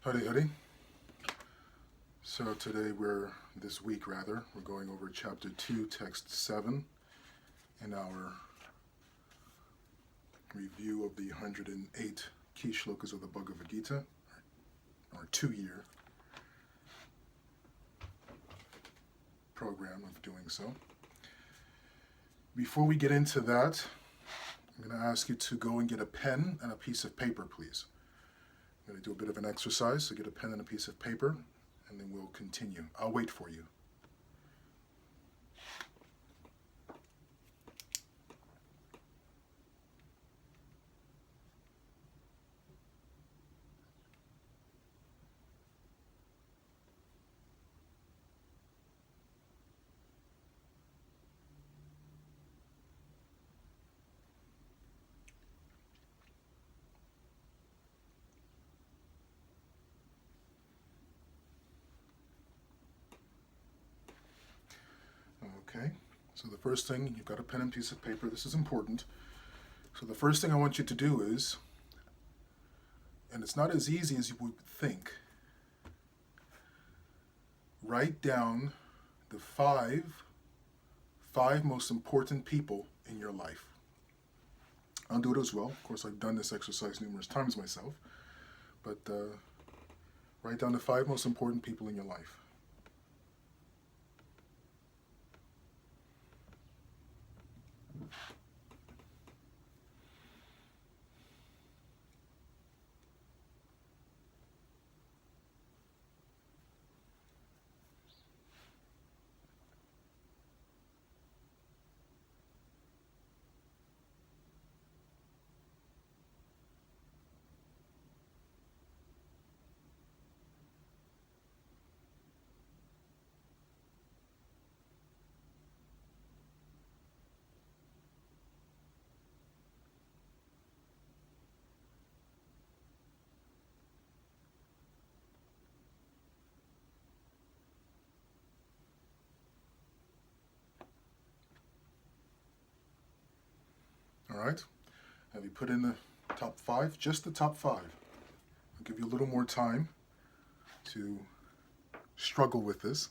Howdy, howdy. So today this week rather, we're going over chapter 2, text 7 in our review of the 108 key shlokas of the Bhagavad Gita, our 2-year program of doing so. Before we get into that, I'm going to ask you to go and get a pen and a piece of paper, please. I'm going to do a bit of an exercise, so get a pen and a piece of paper, and then we'll continue. I'll wait for you. Okay, so the first thing, you've got a pen and piece of paper. This is important. So the first thing I want you to do is, and it's not as easy as you would think, write down the five most important people in your life. I'll do it as well. Of course, I've done this exercise numerous times myself, but write down the 5 most important people in your life. All right, have you put in the top 5? Just the top 5. I'll give you a little more time to struggle with this.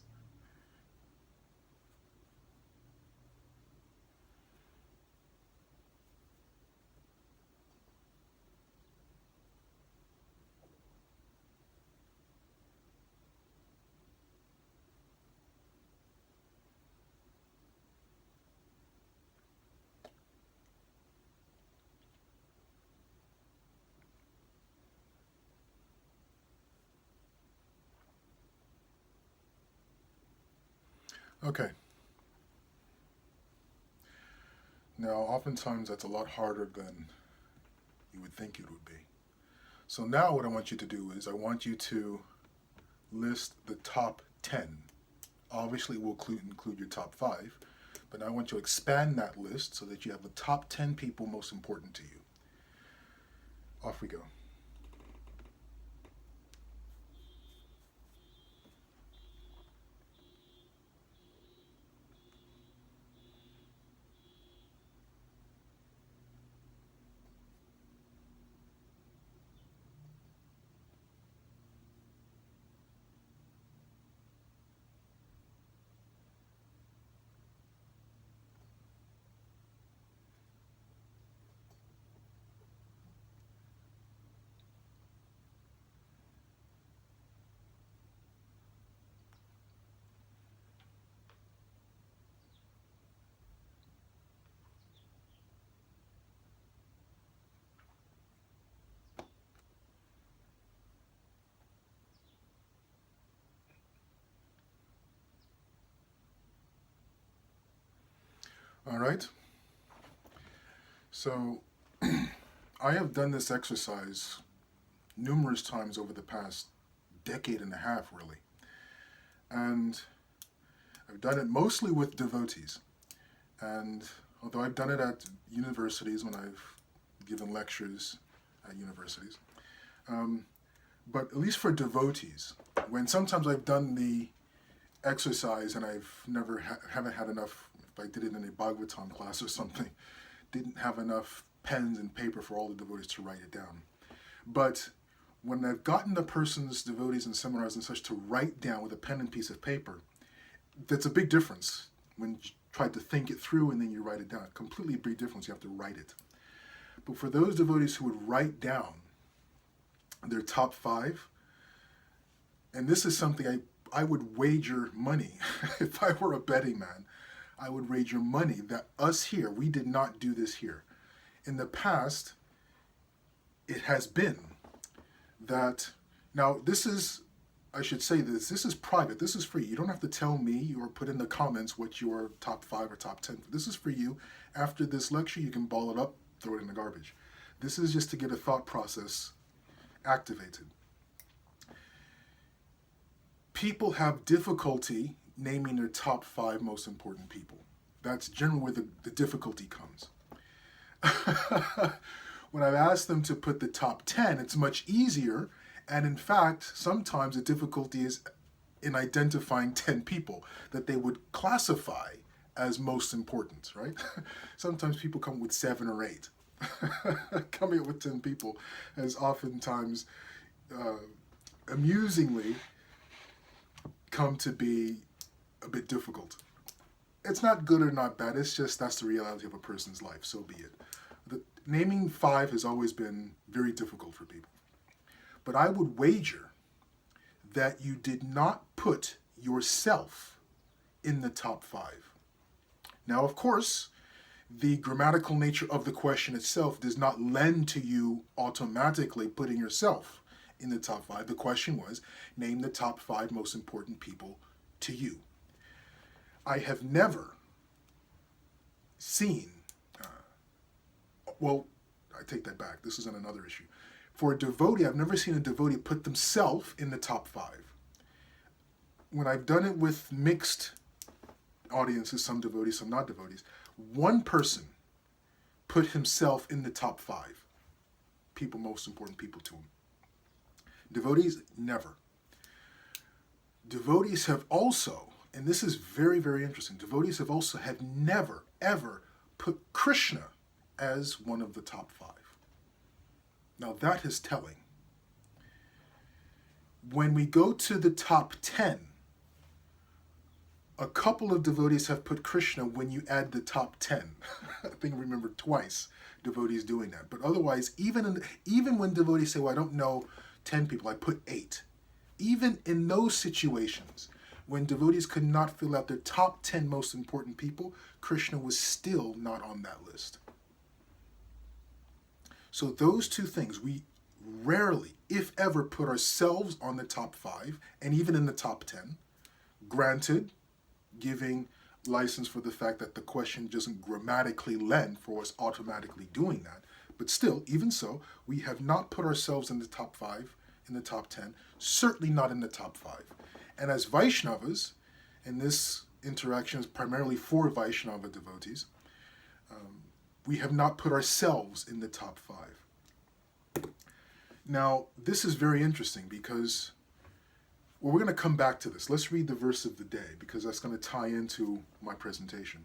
Okay. Now, oftentimes that's a lot harder than you would think it would be. So now what I want you to do is I want you to list the top 10. Obviously, we'll include your top 5, but now I want you to expand that list so that you have the top 10 people most important to you. Off we go. All right. So I have done this exercise numerous times over the past decade and a half, really. And I've done it mostly with devotees. And although I've done it at universities when I've given lectures at universities, but at least for devotees, when sometimes I've done the exercise and I've haven't had enough, if I did it in a Bhagavatam class or something, didn't have enough pens and paper for all the devotees to write it down. But when I've gotten the person's devotees and seminars and such to write down with a pen and piece of paper, that's a big difference when you try to think it through and then you write it down. Completely big difference. You have to write it. But for those devotees who would write down their top 5, and this is something I would wager money. If I were a betting man, I would wager money that us here, we did not do this here. In the past, it has been that, now this is, I should say this is private, this is free. You don't have to tell me or put in the comments what your top 5 or top 10. This is for you. After this lecture, you can ball it up, throw it in the garbage. This is just to get a thought process activated. People have difficulty naming their top 5 most important people. That's generally where the difficulty comes. When I've asked them to put the top 10, it's much easier. And in fact, sometimes the difficulty is in identifying 10 people that they would classify as most important, right? Sometimes people come with 7 or 8. Coming up with 10 people has oftentimes, amusingly, come to be a bit difficult. It's not good or not bad, it's just that's the reality of a person's life, so be it. Naming 5 has always been very difficult for people. But I would wager that you did not put yourself in the top 5. Now, of course, the grammatical nature of the question itself does not lend to you automatically putting yourself in the top 5. The question was, name the top 5 most important people to you. I have never seen, well, I take that back. This isn't another issue. For a devotee, I've never seen a devotee put themselves in the top 5. When I've done it with mixed audiences, some devotees, some not devotees, one person put himself in the top 5. People, most important people to him. Devotees, never. Devotees have also, and this is very, very interesting, devotees have never, ever put Krishna as one of the top 5. Now that is telling. When we go to the top 10, a couple of devotees have put Krishna when you add the top 10. I think I remember twice devotees doing that. But otherwise, even when devotees say, well, I don't know 10 people, I put 8. Even in those situations, when devotees could not fill out their top 10 most important people, Krishna was still not on that list. So those two things, we rarely, if ever, put ourselves on the top 5, and even in the top 10. Granted, giving license for the fact that the question doesn't grammatically lend for us automatically doing that. But still, even so, we have not put ourselves in the top 5, in the top 10, certainly not in the top 5. And as Vaishnavas, and this interaction is primarily for Vaishnava devotees, we have not put ourselves in the top 5. Now, this is very interesting because, well, we're going to come back to this. Let's read the verse of the day because that's going to tie into my presentation.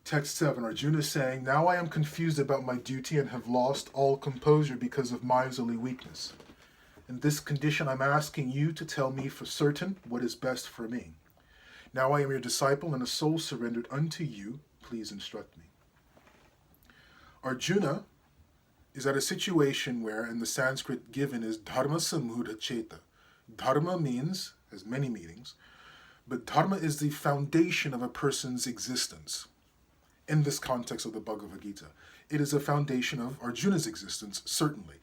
Text 7, Arjuna is saying, now I am confused about my duty and have lost all composure because of miserly weakness. In this condition, I'm asking you to tell me for certain what is best for me. Now I am your disciple and a soul surrendered unto you. Please instruct me. Arjuna is at a situation where, in the Sanskrit given is dharma samudha cheta. Dharma means, has many meanings, but dharma is the foundation of a person's existence. In this context of the Bhagavad Gita, it is a foundation of Arjuna's existence, certainly.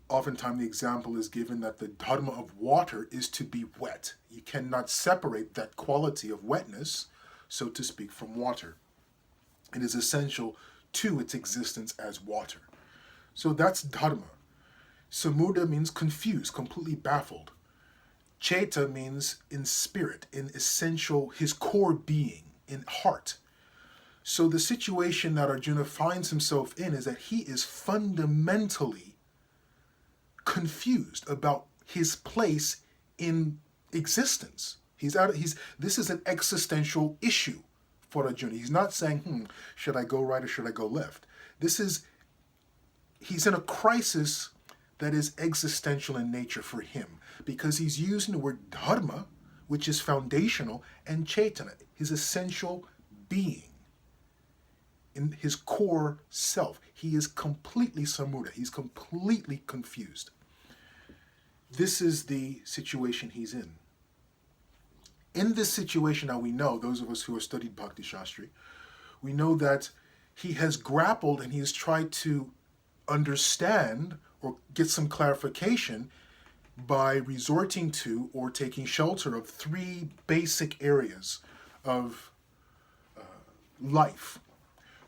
Oftentimes the example is given that the dharma of water is to be wet. You cannot separate that quality of wetness, so to speak, from water. It is essential to its existence as water. So that's dharma. Samudha means confused, completely baffled. Cheta means in spirit, in essential, his core being, in heart. So the situation that Arjuna finds himself in is that he is fundamentally confused about his place in existence. This is an existential issue for Arjuna. He's not saying, should I go right or should I go left? He's in a crisis that is existential in nature for him, because he's using the word dharma, which is foundational, and chaitana, his essential being, in his core self. He is completely samudha. He's completely confused. This is the situation he's in. In this situation, now we know, those of us who have studied Bhakti Shastri, we know that he has grappled and he has tried to understand or get some clarification by resorting to or taking shelter of three basic areas of life.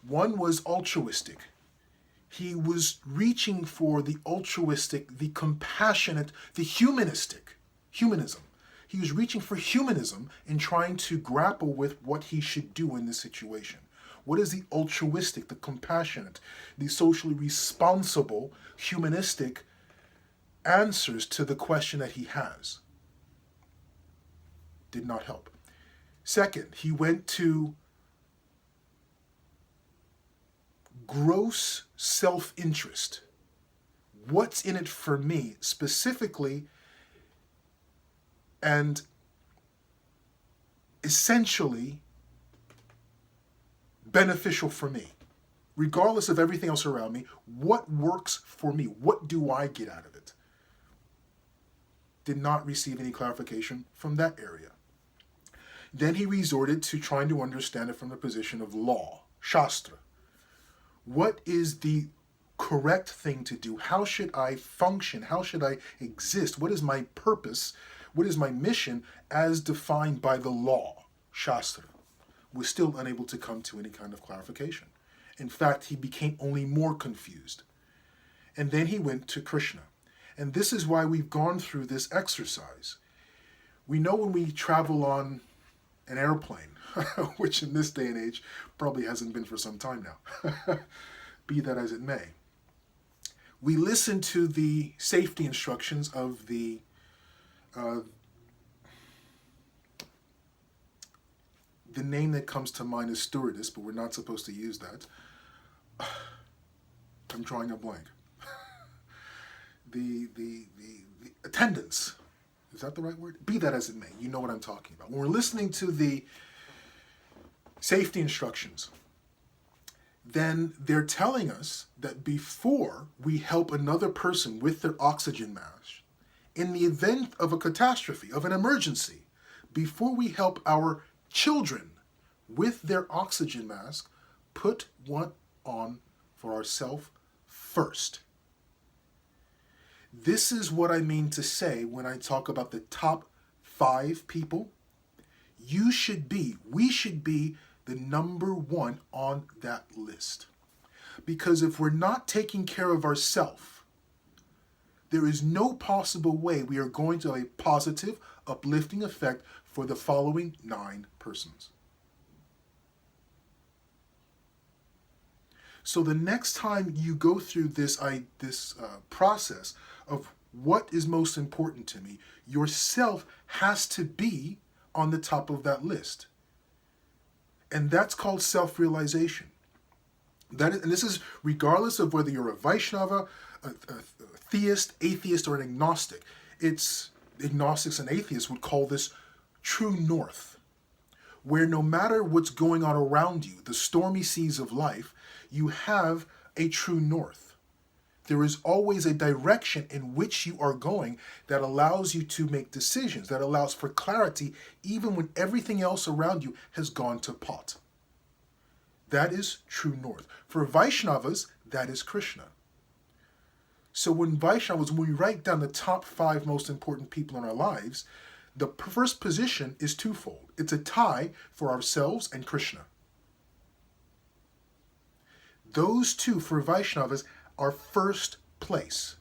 One was altruistic. He was reaching for the altruistic, the compassionate, the humanism. He was reaching for humanism and trying to grapple with what he should do in this situation. What is the altruistic, the compassionate, the socially responsible, humanistic answers to the question that he has? Did not help. Second, he went to gross self-interest. What's in it for me specifically and essentially beneficial for me? Regardless of everything else around me, what works for me? What do I get out of it? Did not receive any clarification from that area. Then he resorted to trying to understand it from the position of law, shastra. What is the correct thing to do? How should I function? How should I exist? What is my purpose? What is my mission as defined by the law, shastra? Was still unable to come to any kind of clarification. In fact, he became only more confused. And then he went to Krishna. And this is why we've gone through this exercise. We know when we travel on an airplane, which in this day and age probably hasn't been for some time now, be that as it may, we listen to the safety instructions of the name that comes to mind is stewardess, but we're not supposed to use that. I'm drawing a blank. The attendants. Is that the right word? Be that as it may, you know what I'm talking about. When we're listening to the safety instructions, then they're telling us that before we help another person with their oxygen mask, in the event of a catastrophe, of an emergency, before we help our children with their oxygen mask, put one on for ourselves first. This is what I mean to say when I talk about the top 5 people. We should be the number 1 on that list. Because if we're not taking care of ourselves, there is no possible way we are going to have a positive, uplifting effect for the following 9 persons. So the next time you go through this process of what is most important to me, yourself has to be on the top of that list. And that's called self-realization. And this is regardless of whether you're a Vaishnava, a theist, atheist, or an agnostic. Agnostics and atheists would call this true north, where no matter what's going on around you, the stormy seas of life, you have a true north. There is always a direction in which you are going that allows you to make decisions, that allows for clarity, even when everything else around you has gone to pot. That is true north. For Vaishnavas, that is Krishna. So when we write down the top 5 most important people in our lives, the first position is twofold. It's a tie for ourselves and Krishna. Those two, for Vaishnavas, are first place.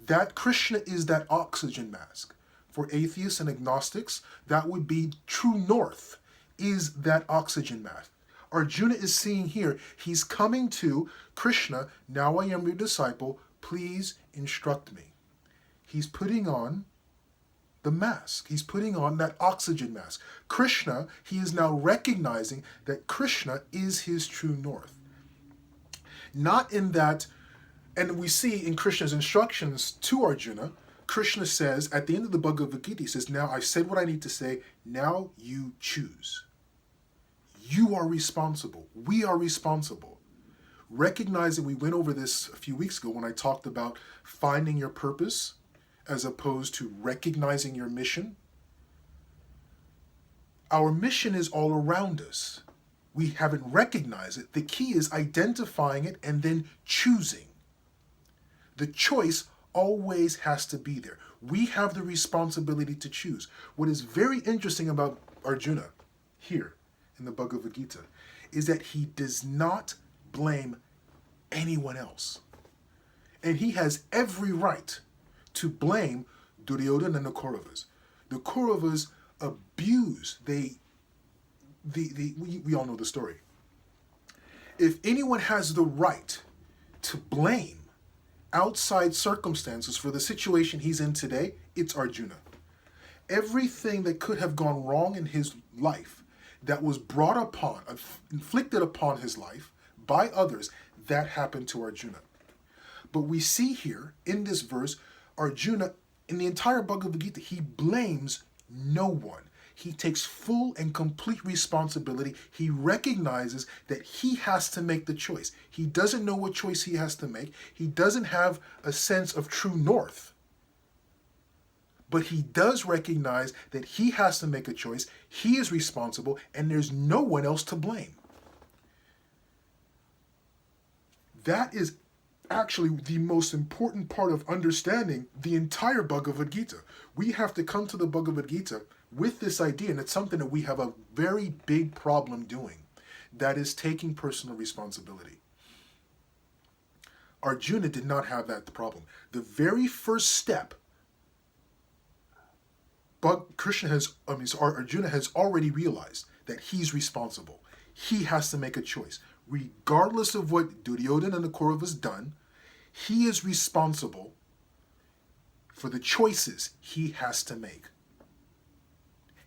That Krishna is that oxygen mask. For atheists and agnostics, that would be true north, is that oxygen mask. Arjuna is seeing here, he's coming to Krishna, now I am your disciple, please instruct me. He's putting on the mask. He's putting on that oxygen mask. Krishna, he is now recognizing that Krishna is his true north. Not in that And we see in Krishna's instructions to Arjuna, Krishna says, at the end of the Bhagavad Gita, he says, now I've said what I need to say, now you choose. You are responsible. We are responsible. Recognizing, we went over this a few weeks ago when I talked about finding your purpose as opposed to recognizing your mission. Our mission is all around us. We haven't recognized it. The key is identifying it and then choosing. The choice always has to be there. We have the responsibility to choose. What is very interesting about Arjuna here in the Bhagavad Gita is that he does not blame anyone else. And he has every right to blame Duryodhana and the Kauravas. The Kauravas abuse, we all know the story. If anyone has the right to blame outside circumstances for the situation he's in today, it's Arjuna. Everything that could have gone wrong in his life, that was brought upon, inflicted upon his life by others, that happened to Arjuna. But we see here in this verse, Arjuna, in the entire Bhagavad Gita, he blames no one. He takes full and complete responsibility. He recognizes that he has to make the choice. He doesn't know what choice he has to make. He doesn't have a sense of true north. But he does recognize that he has to make a choice. He is responsible, and there's no one else to blame. That is actually the most important part of understanding the entire Bhagavad Gita. We have to come to the Bhagavad Gita with this idea, and it's something that we have a very big problem doing. That is taking personal responsibility. Arjuna did not have that problem. The very first step, but Arjuna has already realized that he's responsible. He has to make a choice. Regardless of what Duryodhana and the Kauravas done, he is responsible for the choices he has to make.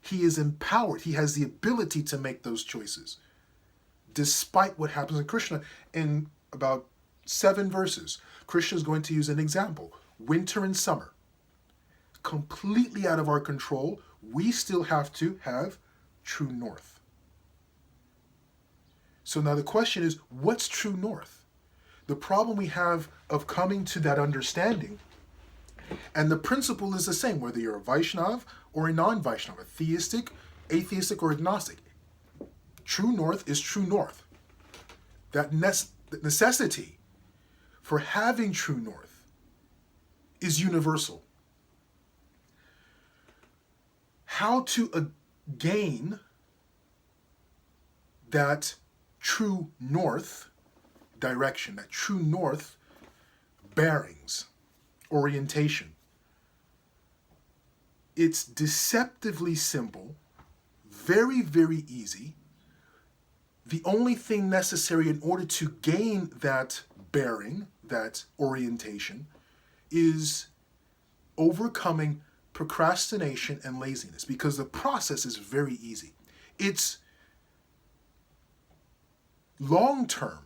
He is empowered. He has the ability to make those choices. Despite what happens in Krishna, in about 7 verses, Krishna is going to use an example. Winter and summer. Completely out of our control. We still have to have true north. So now the question is, what's true north? The problem we have of coming to that understanding, and the principle is the same, whether you're a Vaishnav or a non-Vaishnav, theistic, atheistic, or agnostic. True north is true north. That necessity for having true north is universal. How to gain that true north direction, that true north bearings, orientation. It's deceptively simple, very, very easy. The only thing necessary in order to gain that bearing, that orientation, is overcoming procrastination and laziness, because the process is very easy. It's long term.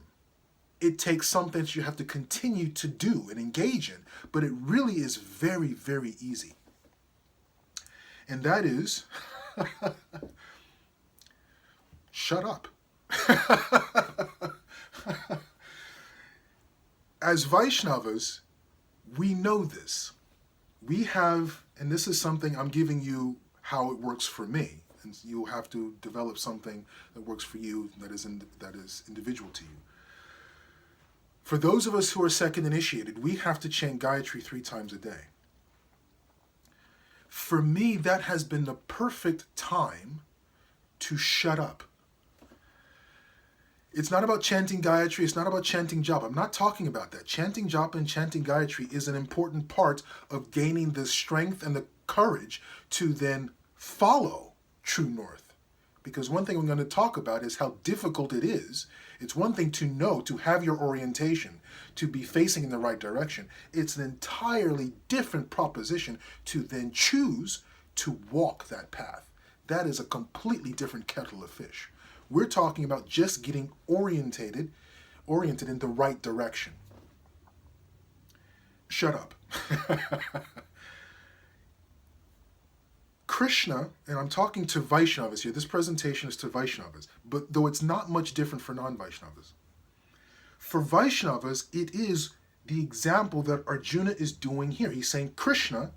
It takes something that you have to continue to do and engage in, but it really is very, very easy. And that is, shut up. As Vaishnavas, we know this. We have, and this is something I'm giving you how it works for me, and you'll have to develop something that works for you that is individual to you. For those of us who are second initiated, we have to chant Gayatri 3 times a day. For me, that has been the perfect time to shut up. It's not about chanting Gayatri, it's not about chanting japa. I'm not talking about that. Chanting japa and chanting Gayatri is an important part of gaining the strength and the courage to then follow true north. Because one thing I'm going to talk about is how difficult it is. It's one thing to know, to have your orientation, to be facing in the right direction. It's an entirely different proposition to then choose to walk that path. That is a completely different kettle of fish. We're talking about just getting oriented in the right direction. shut up. Krishna, and I'm talking to Vaishnavas here, this presentation is to Vaishnavas, but though it's not much different for non-Vaishnavas. For Vaishnavas, it is the example that Arjuna is doing here. He's saying, Krishna,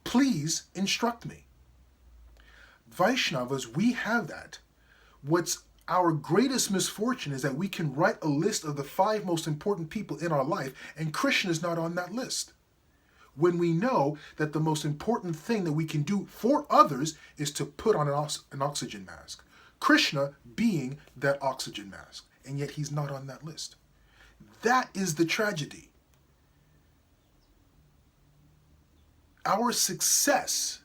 please instruct me. Vaishnavas, we have that. What's our greatest misfortune is that we can write a list of the 5 most important people in our life, and Krishna is not on that list. When we know that the most important thing that we can do for others is to put on an oxygen mask. Krishna being that oxygen mask, and yet he's not on that list. That is the tragedy. Our success,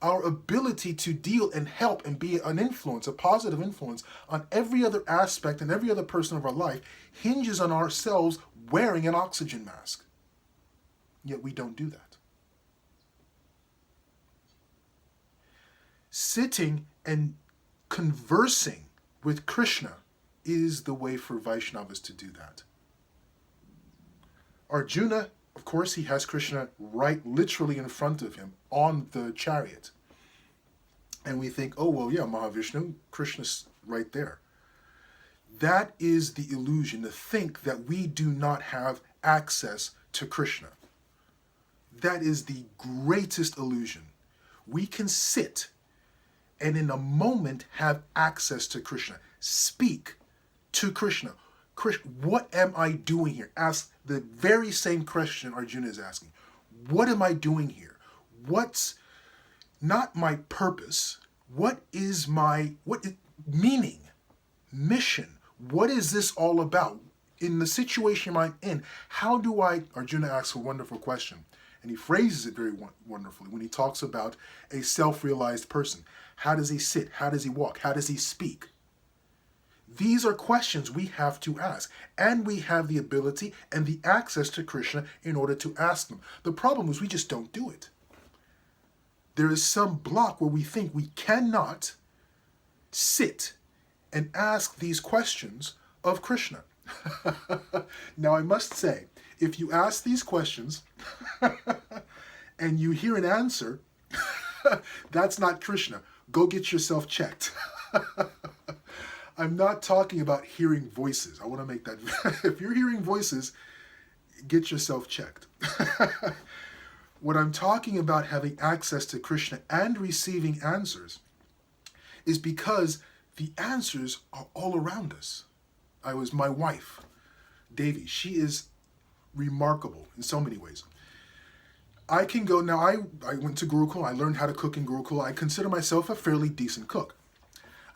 our ability to deal and help and be an influence, a positive influence on every other aspect and every other person of our life hinges on ourselves wearing an oxygen mask. Yet we don't do that. Sitting and conversing with Krishna is the way for Vaishnavas to do that. Arjuna, of course, he has Krishna right literally in front of him on the chariot. And we think, oh, well, yeah, Mahavishnu, Krishna's right there. That is the illusion, to think that we do not have access to Krishna. That is the greatest illusion. We can sit and in a moment have access to Krishna. Speak to Krishna. Krishna, what am I doing here? Ask the very same question Arjuna is asking. What am I doing here? What's not my purpose? What is meaning, mission? What is this all about? In the situation I'm in, how do Arjuna asks a wonderful question. And he phrases it very wonderfully when he talks about a self-realized person. How does he sit? How does he walk? How does he speak? These are questions we have to ask. And we have the ability and the access to Krishna in order to ask them. The problem is we just don't do it. There is some block where we think we cannot sit and ask these questions of Krishna. Now I must say, if you ask these questions and you hear an answer, that's not Krishna. Go get yourself checked. I'm not talking about hearing voices. I want to make that. If you're hearing voices, get yourself checked. What I'm talking about having access to Krishna and receiving answers is because the answers are all around us. My wife, Devi, she is remarkable in so many ways. I can go now. I went to Gurukul. I learned how to cook in Gurukul. I consider myself a fairly decent cook.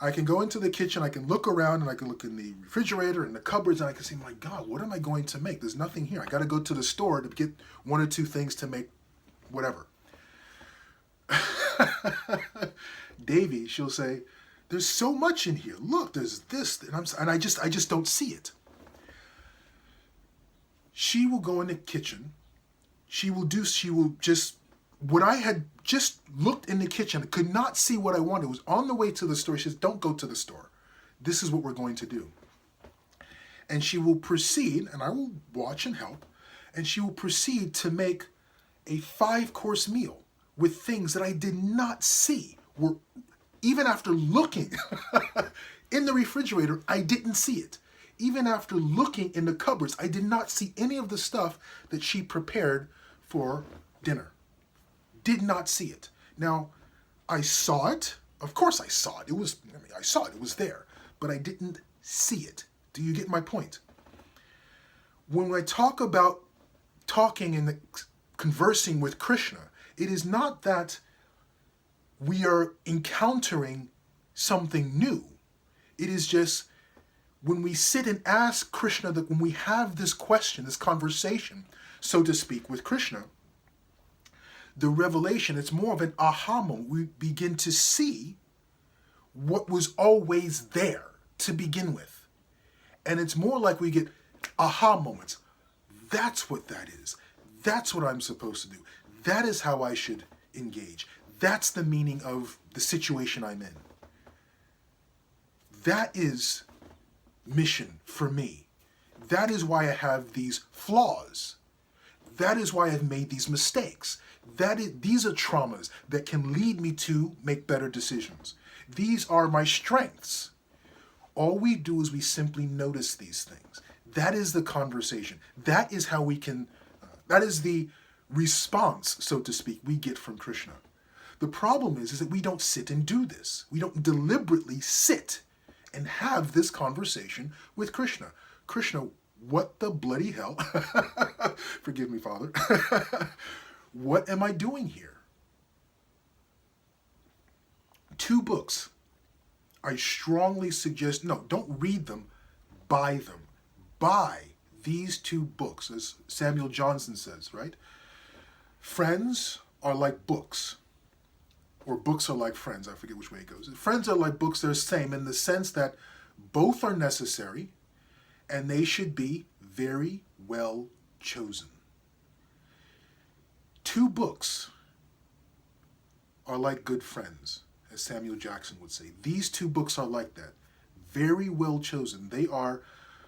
I can go into the kitchen. I can look around and I can look in the refrigerator and the cupboards and I can say, my God, what am I going to make? There's nothing here. I got to go to the store to get 1 or 2 things to make whatever. Davy, she'll say, there's so much in here. Look, there's this, and I just don't see it. She will go in the kitchen. What I had just looked in the kitchen, could not see what I wanted. It was on the way to the store. She says, don't go to the store. This is what we're going to do. And she will proceed, and I will watch and help, and she will proceed to make a 5-course meal with things that I did not see. Even after looking in the refrigerator, I didn't see it. Even after looking in the cupboards, I did not see any of the stuff that she prepared for dinner. Did not see it. Now, I saw it. Of course I saw it. I saw it. It was there. But I didn't see it. Do you get my point? When I talk about talking and conversing with Krishna, it is not that we are encountering something new. It is just when we sit and ask Krishna, that when we have this question, this conversation, so to speak, with Krishna, the revelation, it's more of an aha moment. We begin to see what was always there to begin with. And it's more like we get aha moments. That's what that is. That's what I'm supposed to do. That is how I should engage. That's the meaning of the situation I'm in. That is mission for me. That is why I have these flaws. That is why I've made these mistakes. These are traumas that can lead me to make better decisions. These are my strengths. All we do is we simply notice these things. That is the conversation. That is how we can, that is the response, so to speak, we get from Krishna. The problem is that we don't sit and do this. We don't deliberately sit and have this conversation with Krishna. Krishna, what the bloody hell? Forgive me, Father. What am I doing here? 2 books. I strongly suggest, no, don't read them, buy them. Buy these 2 books, as Samuel Johnson says, right? Friends are like books, or books are like friends. I forget which way it goes. Friends are like books. They're the same in the sense that both are necessary and they should be very well chosen. 2 books are like good friends, as Samuel Jackson would say. These 2 books are like that. Very well chosen. They are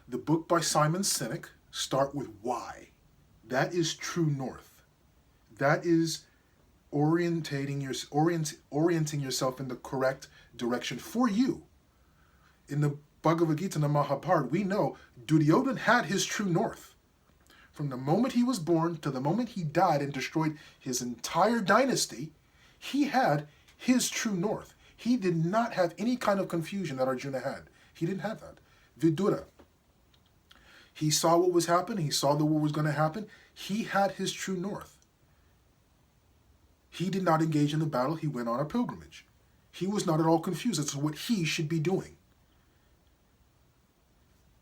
the book by Simon Sinek, Start With Why. That is true north. That is orienting yourself in the correct direction for you. In the Bhagavad Gita and the Maha, we know Duryodhana had his true north. From the moment he was born to the moment he died and destroyed his entire dynasty, he had his true north. He did not have any kind of confusion that Arjuna had. He didn't have that. Vidura. He saw what was happening. He saw the war was going to happen. He had his true north. He did not engage in the battle. He went on a pilgrimage. He was not at all confused as to what he should be doing.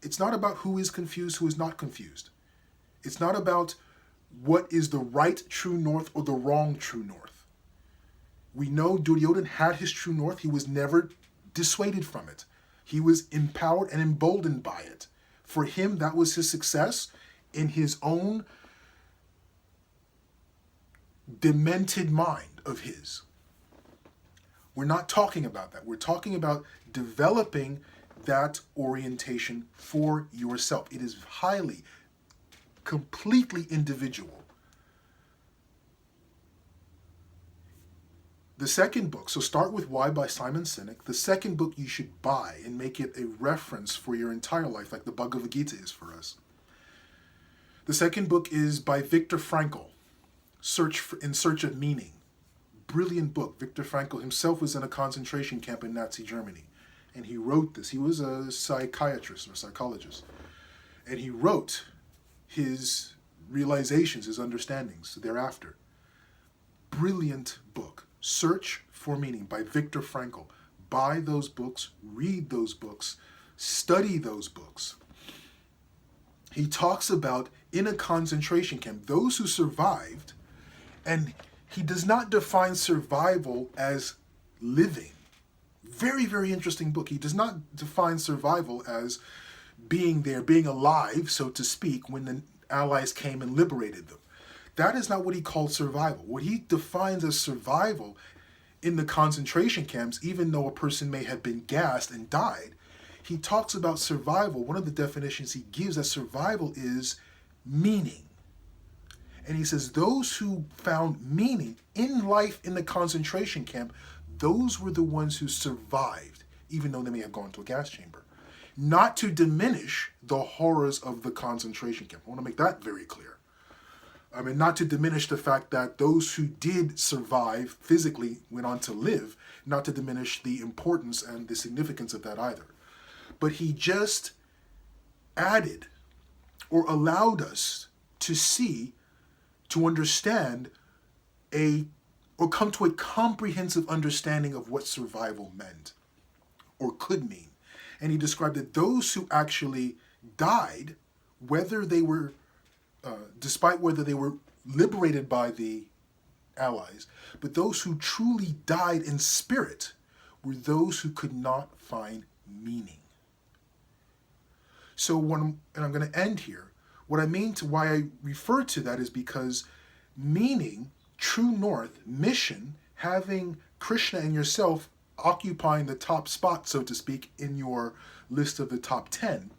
It's not about who is confused, who is not confused. It's not about what is the right true north or the wrong true north. We know Duryodhana had his true north. He was never dissuaded from it. He was empowered and emboldened by it. For him, that was his success in his own demented mind of his. We're not talking about that. We're talking about developing that orientation for yourself. It is highly, completely individual. The second book, so Start With Why by Simon Sinek. The second book you should buy and make it a reference for your entire life, like the Bhagavad Gita is for us. The second book is by Viktor Frankl, In Search of Meaning. Brilliant book. Viktor Frankl himself was in a concentration camp in Nazi Germany. And he wrote this. He was a psychiatrist or psychologist. And he wrote his realizations, his understandings thereafter. Brilliant book. Search for Meaning by Viktor Frankl. Buy those books, read those books, study those books. He talks about in a concentration camp, those who survived, and he does not define survival as living. Very, very interesting book. He does not define survival as being there, being alive, so to speak, when the Allies came and liberated them. That is not what he called survival. What he defines as survival in the concentration camps, even though a person may have been gassed and died, he talks about survival. One of the definitions he gives as survival is meaning. And he says those who found meaning in life in the concentration camp, those were the ones who survived, even though they may have gone to a gas chamber. Not to diminish the horrors of the concentration camp. I want to make that very clear. I mean, not to diminish the fact that those who did survive physically went on to live, not to diminish the importance and the significance of that either. But he just added or allowed us to see, to understand or come to a comprehensive understanding of what survival meant or could mean. And he described that those who actually died, whether they were despite whether they were liberated by the Allies, but those who truly died in spirit were those who could not find meaning. So and I'm going to end here, what I mean to why I refer to that is because meaning, true north, mission, having Krishna and yourself occupying the top spot, so to speak, in your list of the top 10,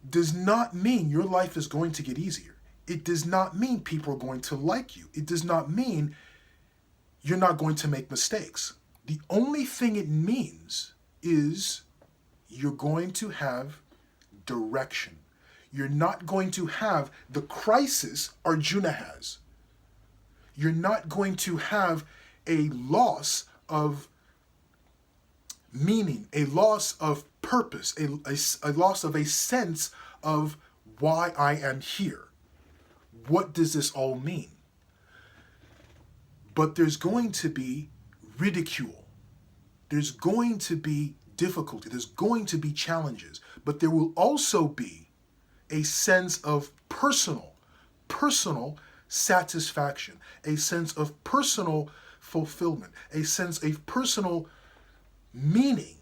does not mean your life is going to get easier. It does not mean people are going to like you. It does not mean you're not going to make mistakes. The only thing it means is you're going to have direction. You're not going to have the crisis Arjuna has. You're not going to have a loss of meaning, a loss of purpose, a loss of a sense of why I am here. What does this all mean? But there's going to be ridicule. There's going to be difficulty. There's going to be challenges. But there will also be a sense of personal satisfaction, a sense of personal fulfillment, a sense of personal meaning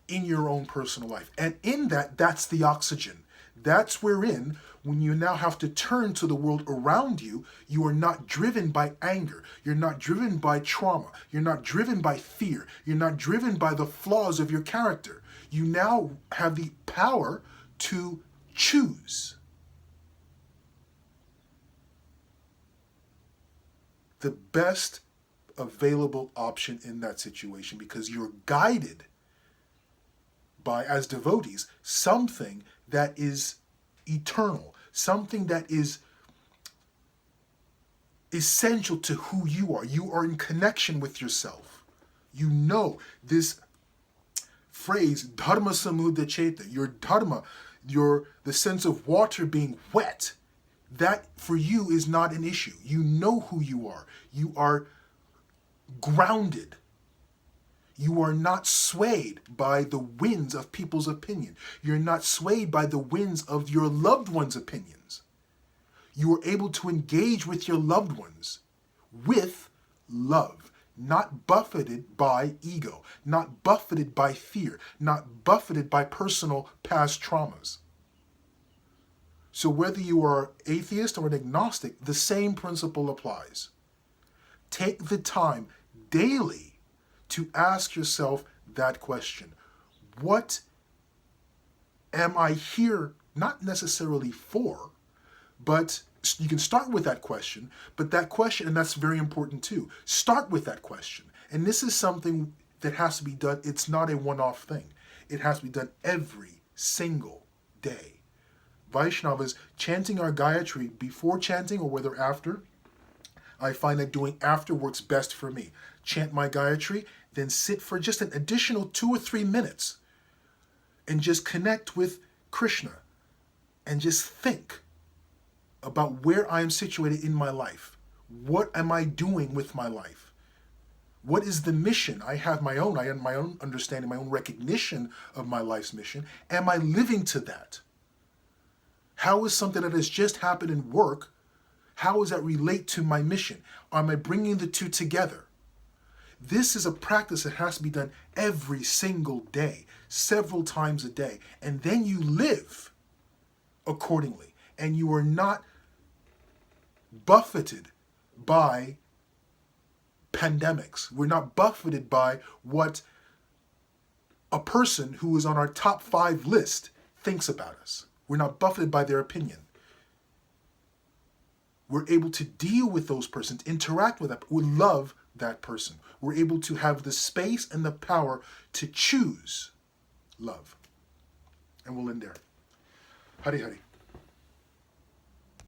in your own personal life. And in that, that's the oxygen. That's wherein, when you now have to turn to the world around you, you are not driven by anger. You're not driven by trauma. You're not driven by fear. You're not driven by the flaws of your character. You now have the power to choose. The best available option in that situation, because you're guided by, as devotees, something that is eternal, something that is essential to who you are. You are in connection with yourself. You know this phrase, dharma samudacheta, your dharma, the sense of water being wet, that for you is not an issue. You know who you are. You are grounded. You are not swayed by the winds of people's opinion. You're not swayed by the winds of your loved ones' opinions. You are able to engage with your loved ones with love, not buffeted by ego, not buffeted by fear, not buffeted by personal past traumas. So whether you are atheist or an agnostic, the same principle applies. Take the time daily to ask yourself that question. What am I here not necessarily for, but you can start with that question, but that question, and that's very important too, start with that question. And this is something that has to be done. It's not a one-off thing. It has to be done every single day. Vaishnavas, chanting our Gayatri before chanting or whether after, I find that doing after works best for me. Chant my Gayatri, then sit for just an additional 2 or 3 minutes and just connect with Krishna and just think about where I am situated in my life. What am I doing with my life? What is the mission? I have my own understanding, my own recognition of my life's mission. Am I living to that? How is something that has just happened in work, how does that relate to my mission? Am I bringing the two together? This is a practice that has to be done every single day, several times a day. And then you live accordingly. And you are not buffeted by pandemics. We're not buffeted by what a person who is on our top 5 list thinks about us. We're not buffeted by their opinion. We're able to deal with those persons, interact with them, we love that person. We're able to have the space and the power to choose love. And we'll end there. Hari Hari.